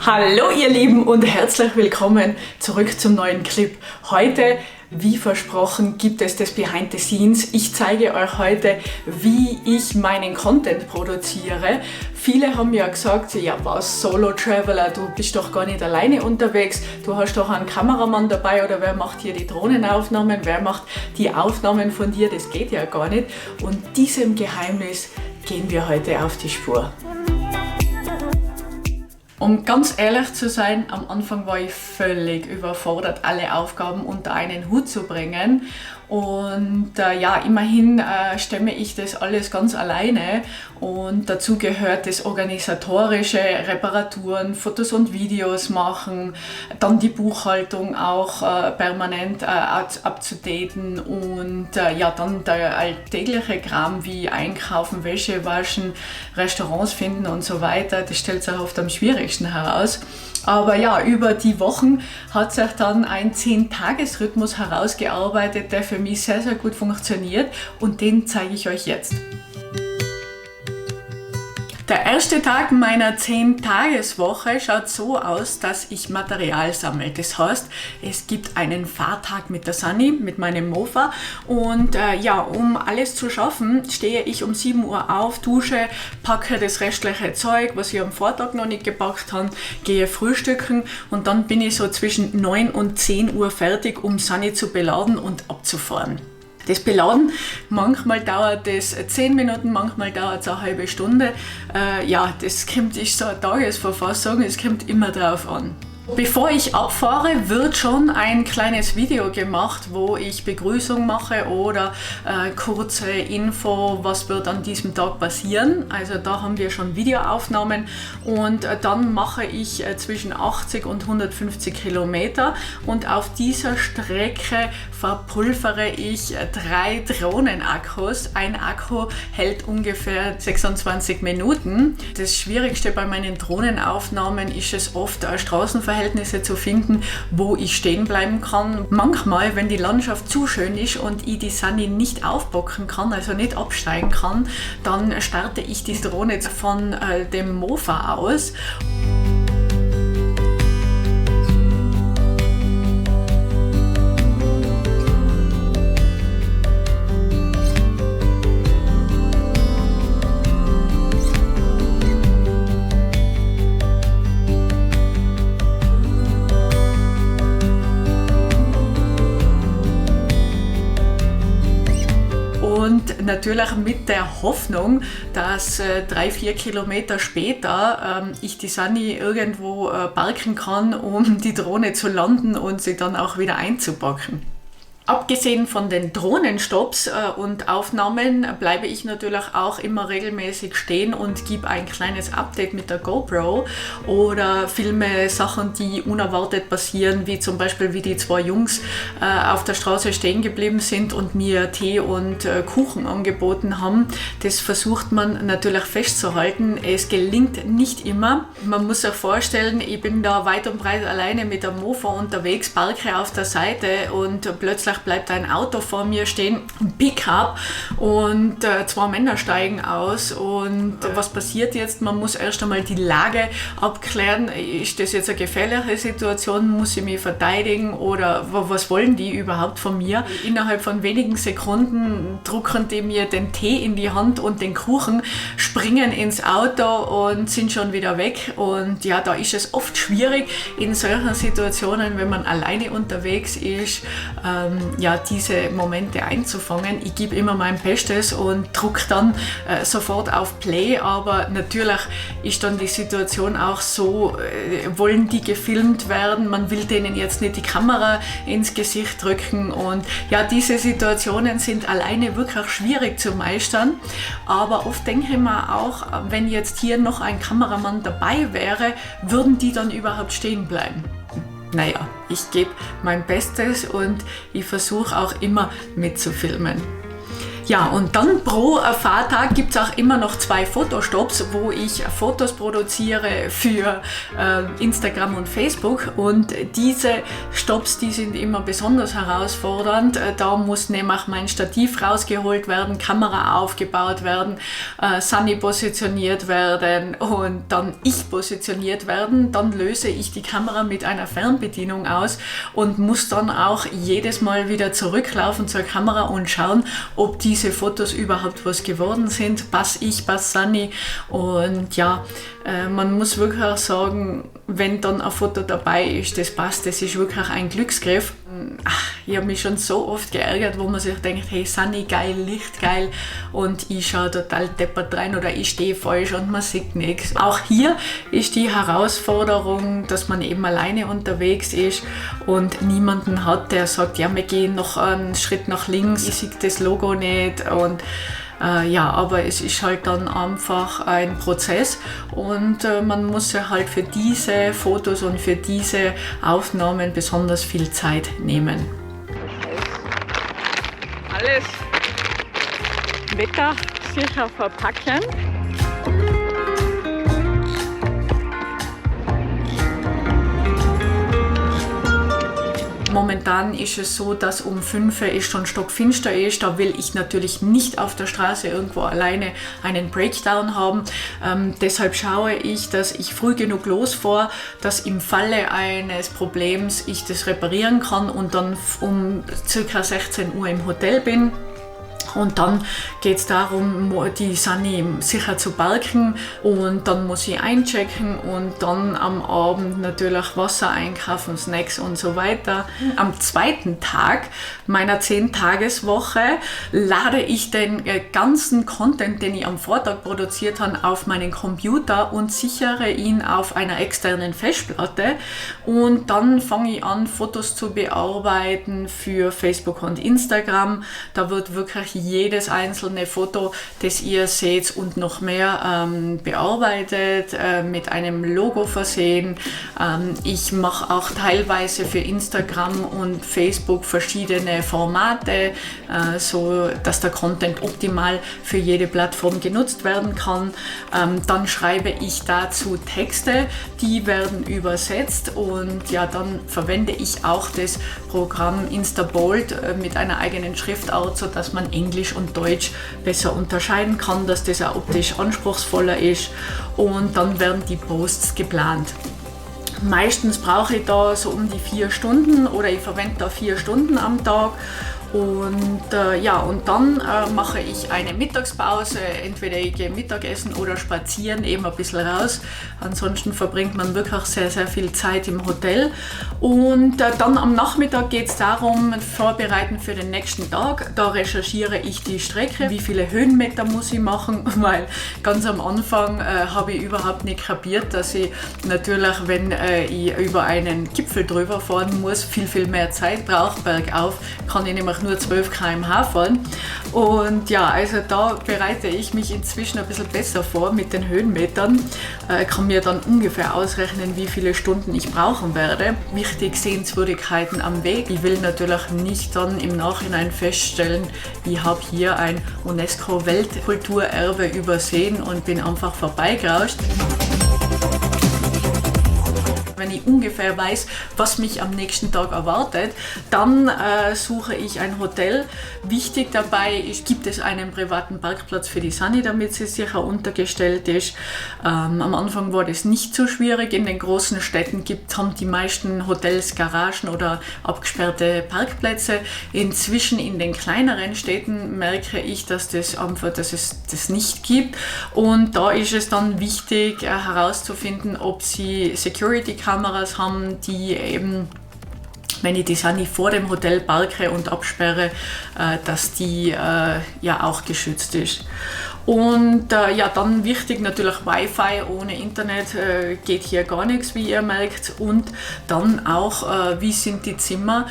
Hallo ihr Lieben und herzlich willkommen zurück zum neuen Clip. Heute, wie versprochen, gibt es das Behind the Scenes. Ich zeige euch heute, wie ich meinen Content produziere. Viele haben ja gesagt, ja was, Solo-Traveler, du bist doch gar nicht alleine unterwegs, du hast doch einen Kameramann dabei oder wer macht hier die Drohnenaufnahmen, wer macht die Aufnahmen von dir, das geht ja gar nicht. Und diesem Geheimnis gehen wir heute auf die Spur. Um ganz ehrlich zu sein, am Anfang war ich völlig überfordert, alle Aufgaben unter einen Hut zu bringen. Und ja, immerhin stemme ich das alles ganz alleine und dazu gehört das organisatorische, Reparaturen, Fotos und Videos machen, dann die Buchhaltung auch permanent abzudaten und ja, dann der alltägliche Kram wie Einkaufen, Wäsche waschen, Restaurants finden und so weiter, das stellt sich oft am schwierigsten heraus. Aber ja, über die Wochen hat sich dann ein 10-Tages-Rhythmus herausgearbeitet, der für mich sehr, sehr gut funktioniert und den zeige ich euch jetzt. Der erste Tag meiner 10-Tages-Woche schaut so aus, dass ich Material sammle. Das heißt, es gibt einen Fahrtag mit der Sunny, mit meinem Mofa und ja, um alles zu schaffen, stehe ich um 7 Uhr auf, dusche, packe das restliche Zeug, was ich am Vortag noch nicht gepackt habe, gehe frühstücken und dann bin ich so zwischen 9 und 10 Uhr fertig, um Sunny zu beladen und abzufahren. Das Beladen, manchmal dauert es 10 Minuten, manchmal dauert es eine halbe Stunde. Ja, das ist so eine Tagesverfassung, es kommt immer drauf an. Bevor ich abfahre, wird schon ein kleines Video gemacht, wo ich Begrüßung mache oder kurze Info, was wird an diesem Tag passieren. Also da haben wir schon Videoaufnahmen und dann mache ich zwischen 80 und 150 Kilometer und auf dieser Strecke verpulvere ich 3 Drohnenakkus. Ein Akku hält ungefähr 26 Minuten. Das Schwierigste bei meinen Drohnenaufnahmen ist es oft, Straßenverhältnisse zu finden, wo ich stehen bleiben kann. Manchmal, wenn die Landschaft zu schön ist und ich die Sunny nicht aufbocken kann, also nicht absteigen kann, dann starte ich die Drohne von dem Mofa aus. Und natürlich mit der Hoffnung, dass 3-4 Kilometer später ich die Sunny irgendwo parken kann, um die Drohne zu landen und sie dann auch wieder einzupacken. Abgesehen von den Drohnenstopps und Aufnahmen bleibe ich natürlich auch immer regelmäßig stehen und gebe ein kleines Update mit der GoPro oder filme Sachen, die unerwartet passieren, wie zum Beispiel wie die 2 Jungs auf der Straße stehen geblieben sind und mir Tee und Kuchen angeboten haben. Das versucht man natürlich festzuhalten. Es gelingt nicht immer. Man muss sich vorstellen, ich bin da weit und breit alleine mit der Mofa unterwegs, parke auf der Seite und plötzlich bleibt ein Auto vor mir stehen, ein Pickup und 2 Männer steigen aus und was passiert jetzt? Man muss erst einmal die Lage abklären, ist das jetzt eine gefährliche Situation, muss ich mich verteidigen oder was wollen die überhaupt von mir? Innerhalb von wenigen Sekunden drucken die mir den Tee in die Hand und den Kuchen, springen ins Auto und sind schon wieder weg und ja, da ist es oft schwierig in solchen Situationen, wenn man alleine unterwegs ist, ja, diese Momente einzufangen. Ich gebe immer mein Bestes und drücke dann sofort auf Play, aber natürlich ist dann die Situation auch so, wollen die gefilmt werden, man will denen jetzt nicht die Kamera ins Gesicht drücken und ja, diese Situationen sind alleine wirklich schwierig zu meistern, aber oft denke ich mir auch, wenn jetzt hier noch ein Kameramann dabei wäre, würden die dann überhaupt stehen bleiben? Naja, ich gebe mein Bestes und ich versuche auch immer mitzufilmen. Ja, und dann pro Fahrtag gibt es auch immer noch 2 Fotostops, wo ich Fotos produziere für Instagram und Facebook. Und diese Stops, die sind immer besonders herausfordernd. Da muss nämlich mein Stativ rausgeholt werden, Kamera aufgebaut werden, Sunny positioniert werden und dann ich positioniert werden. Dann löse ich die Kamera mit einer Fernbedienung aus und muss dann auch jedes Mal wieder zurücklaufen zur Kamera und schauen, ob diese Fotos überhaupt was geworden sind. Pass ich, pass Sunny. Und ja, man muss wirklich auch sagen, wenn dann ein Foto dabei ist, das passt, das ist wirklich ein Glücksgriff. Ich habe mich schon so oft geärgert, wo man sich denkt, hey Sunny, geil, Licht, geil, und ich schaue total deppert rein oder ich stehe falsch und man sieht nichts. Auch hier ist die Herausforderung, dass man eben alleine unterwegs ist und niemanden hat, der sagt, ja, wir gehen noch einen Schritt nach links, ich sehe das Logo nicht. Und ja, aber es ist halt dann einfach ein Prozess und man muss ja halt für diese Fotos und für diese Aufnahmen besonders viel Zeit nehmen. Alles wettersicher verpacken. Momentan ist es so, dass um 5 Uhr es schon stockfinster ist. Da will ich natürlich nicht auf der Straße irgendwo alleine einen Breakdown haben. Deshalb schaue ich, dass ich früh genug losfahre, dass im Falle eines Problems ich das reparieren kann und dann um ca. 16 Uhr im Hotel bin. Und dann geht es darum, die Sunny sicher zu parken und dann muss ich einchecken und dann am Abend natürlich Wasser einkaufen, Snacks und so weiter. Am zweiten Tag meiner 10-Tageswoche lade ich den ganzen Content, den ich am Vortag produziert habe, auf meinen Computer und sichere ihn auf einer externen Festplatte und dann fange ich an, Fotos zu bearbeiten für Facebook und Instagram. Da wird wirklich jedes einzelne Foto, das ihr seht und noch mehr bearbeitet, mit einem Logo versehen. Ich mache auch teilweise für Instagram und Facebook verschiedene Formate, so dass der Content optimal für jede Plattform genutzt werden kann. Dann schreibe ich dazu Texte, die werden übersetzt und ja, dann verwende ich auch das Programm Instabold mit einer eigenen Schriftart, so dass man Englisch und Deutsch besser unterscheiden kann, dass das auch optisch anspruchsvoller ist und dann werden die Posts geplant. Meistens brauche ich da so um die 4 Stunden oder ich verwende da 4 Stunden am Tag. Und ja, und dann mache ich eine Mittagspause, entweder ich gehe Mittagessen oder spazieren, eben ein bisschen raus. Ansonsten verbringt man wirklich sehr, sehr viel Zeit im Hotel. Und dann am Nachmittag geht es darum, vorbereiten für den nächsten Tag. Da recherchiere ich die Strecke, wie viele Höhenmeter muss ich machen, weil ganz am Anfang habe ich überhaupt nicht kapiert, dass ich natürlich, wenn ich über einen Gipfel drüber fahren muss, viel, viel mehr Zeit brauche. Bergauf kann ich nämlich nur 12 km/h fahren. Und ja, also da bereite ich mich inzwischen ein bisschen besser vor mit den Höhenmetern. Kann mir dann ungefähr ausrechnen, wie viele Stunden ich brauchen werde. Wichtig, Sehenswürdigkeiten am Weg. Ich will natürlich nicht dann im Nachhinein feststellen, ich habe hier ein UNESCO-Weltkulturerbe übersehen und bin einfach vorbeigerauscht. Wenn ich ungefähr weiß, was mich am nächsten Tag erwartet, dann suche ich ein Hotel. Wichtig dabei ist, gibt es einen privaten Parkplatz für die Sunny, damit sie sicher untergestellt ist. Am Anfang war das nicht so schwierig. In den großen Städten haben die meisten Hotels Garagen oder abgesperrte Parkplätze. Inzwischen in den kleineren Städten merke ich, dass es das nicht gibt. Und da ist es dann wichtig herauszufinden, ob sie Security-Kameras haben, die eben, wenn ich die Sunny vor dem Hotel parke und absperre, dass die ja auch geschützt ist. Und ja, dann wichtig natürlich Wi-Fi, ohne Internet geht hier gar nichts, wie ihr merkt. Und dann auch, wie sind die Zimmer?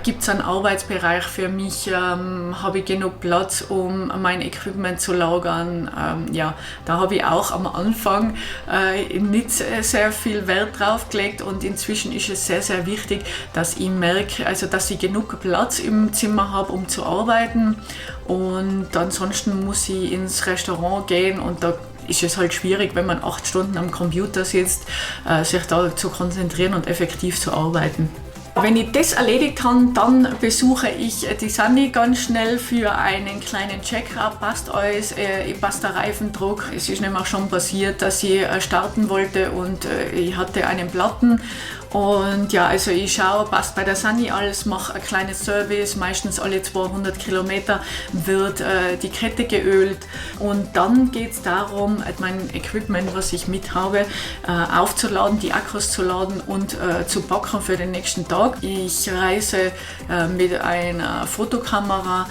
Gibt es einen Arbeitsbereich für mich? Habe ich genug Platz, um mein Equipment zu lagern? Ja, da habe ich auch am Anfang nicht sehr viel Wert drauf gelegt und inzwischen ist es sehr, sehr wichtig, dass ich merke, also dass ich genug Platz im Zimmer habe, um zu arbeiten. Und ansonsten muss ich ins Restaurant gehen und da ist es halt schwierig, wenn man 8 Stunden am Computer sitzt, sich da zu konzentrieren und effektiv zu arbeiten. Wenn ich das erledigt habe, dann besuche ich die Sanni ganz schnell für einen kleinen Check-up. Passt alles, passt der Reifendruck. Es ist nämlich schon passiert, dass ich starten wollte und ich hatte einen Platten. Und ja, also ich schaue, passt bei der Sanni alles, mache ein kleines Service, meistens alle 200 Kilometer wird die Kette geölt und dann geht es darum, mein Equipment, was ich mit habe, aufzuladen, die Akkus zu laden und zu packen für den nächsten Tag. Ich reise mit einer Fotokamera,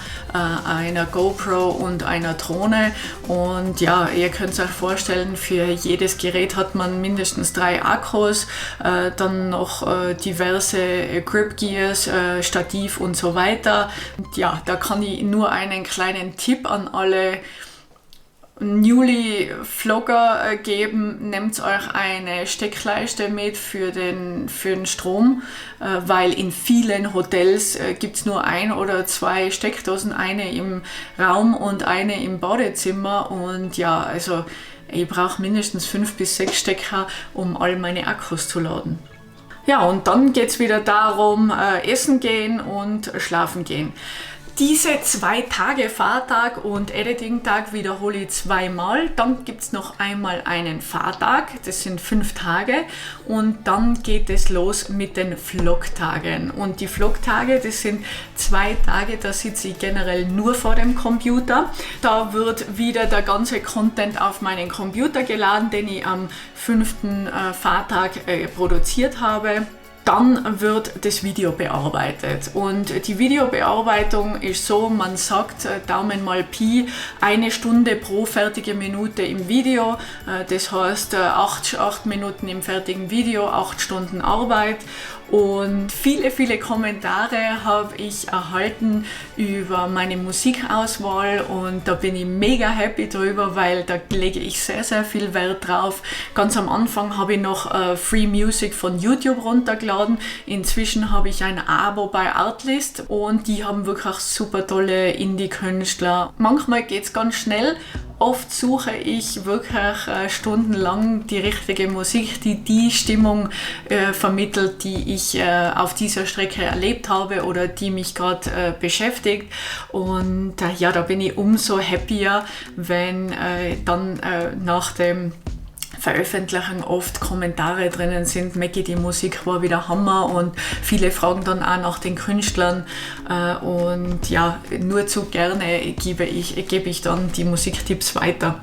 einer GoPro und einer Drohne und ja, ihr könnt euch vorstellen, für jedes Gerät hat man mindestens 3 Akkus, dann noch diverse Grip Gears, Stativ und so weiter. Und ja, da kann ich nur einen kleinen Tipp an alle Newly Vlogger geben, nehmt euch eine Steckleiste mit für den Strom, weil in vielen Hotels gibt es nur 1 oder 2 Steckdosen, eine im Raum und eine im Badezimmer und ja, also ich brauche mindestens 5 bis 6 Stecker, um all meine Akkus zu laden. Ja, und dann geht es wieder darum, essen gehen und schlafen gehen. Diese 2 Tage, Fahrtag und Editing-Tag, wiederhole ich 2-mal. Dann gibt es noch einmal einen Fahrtag, das sind 5 Tage. Und dann geht es los mit den Vlog-Tagen. Und die Vlog-Tage, das sind 2 Tage, da sitze ich generell nur vor dem Computer. Da wird wieder der ganze Content auf meinen Computer geladen, den ich am 5. Fahrtag produziert habe. Dann wird das Video bearbeitet und die Videobearbeitung ist so, man sagt Daumen mal Pi, 1 Stunde pro fertige Minute im Video, das heißt 8 Minuten im fertigen Video, 8 Stunden Arbeit. Und viele, viele Kommentare habe ich erhalten über meine Musikauswahl und da bin ich mega happy drüber, weil da lege ich sehr, sehr viel Wert drauf. Ganz am Anfang habe ich noch Free Music von YouTube runtergeladen. Inzwischen habe ich ein Abo bei Artlist und die haben wirklich super tolle Indie-Künstler. Manchmal geht es ganz schnell. Oft suche ich wirklich stundenlang die richtige Musik, die die Stimmung vermittelt, die ich auf dieser Strecke erlebt habe oder die mich gerade beschäftigt. Und ja, da bin ich umso happier, wenn dann nach dem Veröffentlichen oft Kommentare drinnen sind, Maggie, die Musik war wieder Hammer und viele fragen dann auch nach den Künstlern und ja, nur zu gerne gebe ich dann die Musiktipps weiter.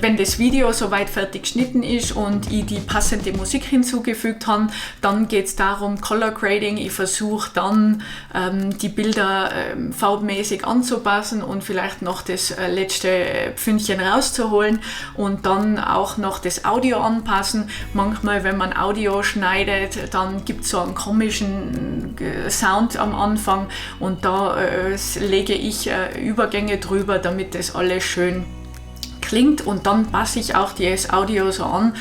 Wenn das Video soweit fertig geschnitten ist und ich die passende Musik hinzugefügt habe, dann geht es darum, Color Grading. Ich versuche dann die Bilder farbmäßig anzupassen und vielleicht noch das letzte Pfündchen rauszuholen und dann auch noch das Audio anpassen. Manchmal, wenn man Audio schneidet, dann gibt es so einen komischen Sound am Anfang und da lege ich Übergänge drüber, damit das alles schön klingt und dann passe ich auch das Audio so an,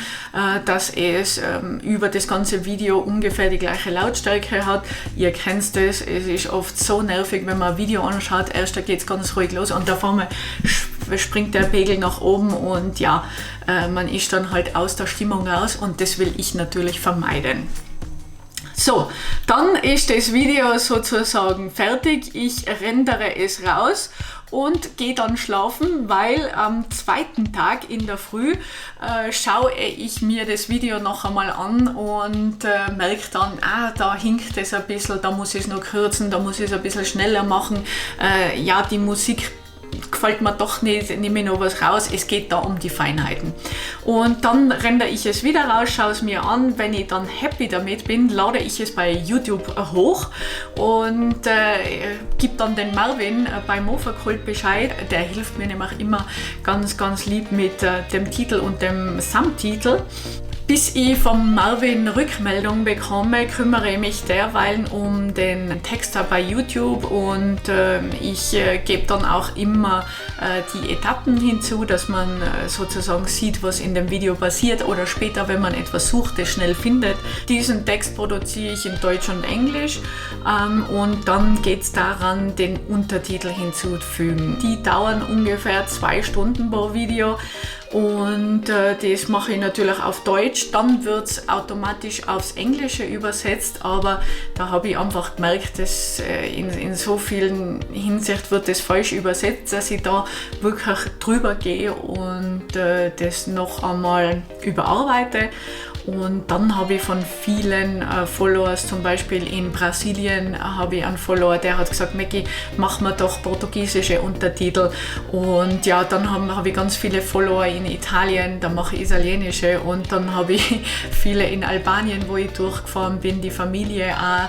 dass es über das ganze Video ungefähr die gleiche Lautstärke hat. Ihr kennt es ist oft so nervig, wenn man ein Video anschaut, erst da geht es ganz ruhig los und auf einmal springt der Pegel nach oben und ja, man ist dann halt aus der Stimmung raus und das will ich natürlich vermeiden. So, dann ist das Video sozusagen fertig. Ich rendere es raus und gehe dann schlafen, weil am 2. Tag in der Früh schaue ich mir das Video noch einmal an und merke dann, da hinkt es ein bisschen, da muss ich es noch kürzen, da muss ich es ein bisschen schneller machen. Ja, die Musik gefällt mir doch nicht, nehme ich noch was raus. Es geht da um die Feinheiten. Und dann rendere ich es wieder raus, schaue es mir an. Wenn ich dann happy damit bin, lade ich es bei YouTube hoch und gebe dann den Marvin bei Mofakult Bescheid. Der hilft mir nämlich immer ganz, ganz lieb mit dem Titel und dem Subtitel. Bis ich vom Marvin Rückmeldung bekomme, kümmere ich mich derweil um den Texter bei YouTube und ich gebe dann auch immer die Etappen hinzu, dass man sozusagen sieht, was in dem Video passiert oder später, wenn man etwas sucht, es schnell findet. Diesen Text produziere ich in Deutsch und Englisch und dann geht es daran, den Untertitel hinzuzufügen. Die dauern ungefähr 2 Stunden pro Video. Und das mache ich natürlich auf Deutsch, dann wird es automatisch aufs Englische übersetzt, aber da habe ich einfach gemerkt, dass in so vielen Hinsicht wird das falsch übersetzt, dass ich da wirklich drüber gehe und das noch einmal überarbeite. Und dann habe ich von vielen Followers, zum Beispiel in Brasilien, habe ich einen Follower, der hat gesagt, Mäcki, mach mir doch portugiesische Untertitel. Und ja, dann habe ich ganz viele Follower in Italien, da mache ich italienische. Und dann habe ich viele in Albanien, wo ich durchgefahren bin, die Familie auch,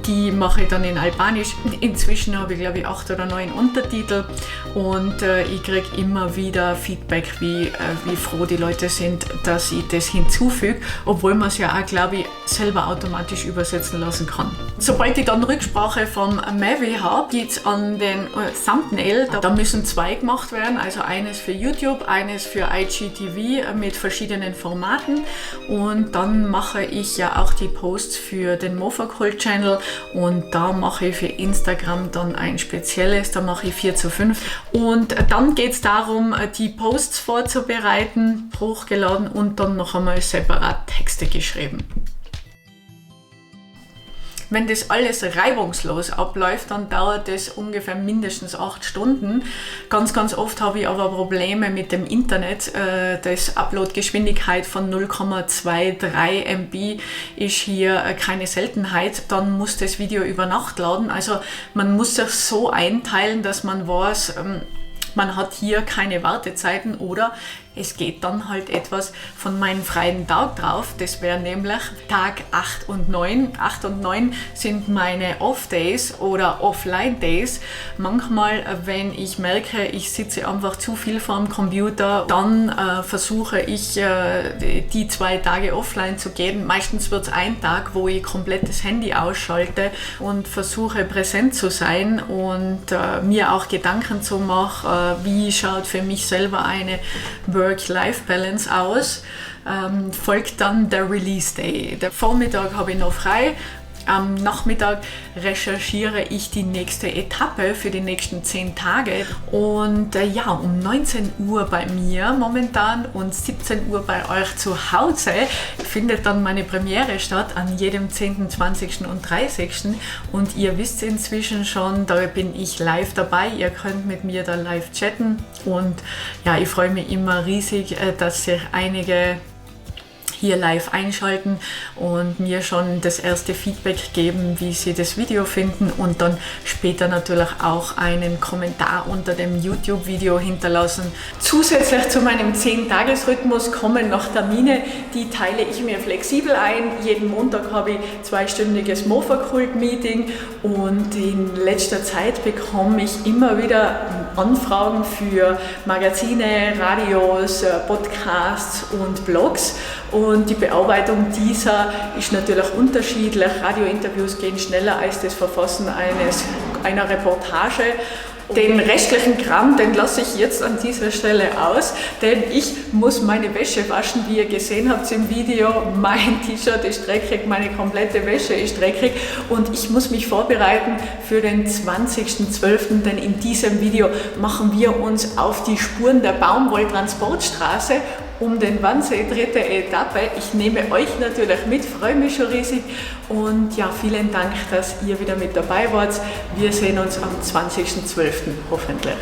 die mache ich dann in Albanisch. Inzwischen habe ich, glaube ich, 8 oder 9 Untertitel. Und ich kriege immer wieder Feedback, wie froh die Leute sind, dass ich das hinzufüge. Obwohl man es ja auch, glaube ich, selber automatisch übersetzen lassen kann. Sobald ich dann Rücksprache vom Mavi habe, geht es an den Thumbnail. Da müssen 2 gemacht werden, also eines für YouTube, eines für IGTV mit verschiedenen Formaten. Und dann mache ich ja auch die Posts für den Mofakult Channel und da mache ich für Instagram dann ein spezielles, da mache ich 4:5. Und dann geht es darum, die Posts vorzubereiten, hochgeladen und dann noch einmal separat Texte geschrieben. Wenn das alles reibungslos abläuft, dann dauert das ungefähr mindestens 8 Stunden. Ganz, ganz oft habe ich aber Probleme mit dem Internet. Das Upload-Geschwindigkeit von 0,23 MB ist hier keine Seltenheit. Dann muss das Video über Nacht laden. Also man muss sich so einteilen, dass man weiß, man hat hier keine Wartezeiten oder es geht dann halt etwas von meinem freien Tag drauf. Das wäre nämlich Tag 8 und 9. 8 und 9 sind meine Off-Days oder Offline-Days. Manchmal, wenn ich merke, ich sitze einfach zu viel vor dem Computer, dann versuche ich, die 2 Tage offline zu gehen. Meistens wird es ein Tag, wo ich komplett das Handy ausschalte und versuche präsent zu sein und mir auch Gedanken zu machen, wie schaut für mich selber eine Work-Life-Balance aus. Folgt dann der Release-Day. Der Vormittag habe ich noch frei. Am Nachmittag recherchiere ich die nächste Etappe für die nächsten 10 Tage und ja, um 19 Uhr bei mir momentan und 17 Uhr bei euch zu Hause findet dann meine Premiere statt an jedem 10., 20. und 30. Und ihr wisst inzwischen schon, da bin ich live dabei, ihr könnt mit mir da live chatten und ja, ich freue mich immer riesig, dass sich einige hier live einschalten und mir schon das erste Feedback geben, wie sie das Video finden und dann später natürlich auch einen Kommentar unter dem YouTube-Video hinterlassen. Zusätzlich zu meinem 10-Tages-Rhythmus kommen noch Termine, die teile ich mir flexibel ein. Jeden Montag habe ich 2-stündiges Mofakult-Meeting und in letzter Zeit bekomme ich immer wieder Anfragen für Magazine, Radios, Podcasts und Blogs. Und die Bearbeitung dieser ist natürlich unterschiedlich. Radiointerviews gehen schneller als das Verfassen einer Reportage. Den restlichen Kram, den lasse ich jetzt an dieser Stelle aus, denn ich muss meine Wäsche waschen, wie ihr gesehen habt im Video. Mein T-Shirt ist dreckig, meine komplette Wäsche ist dreckig und ich muss mich vorbereiten für den 20.12., denn in diesem Video machen wir uns auf die Spuren der Baumwolltransportstraße um den Wannsee, 3. Etappe. Ich nehme euch natürlich mit, freue mich schon riesig und ja, vielen Dank, dass ihr wieder mit dabei wart. Wir sehen uns am 20.12. hoffentlich.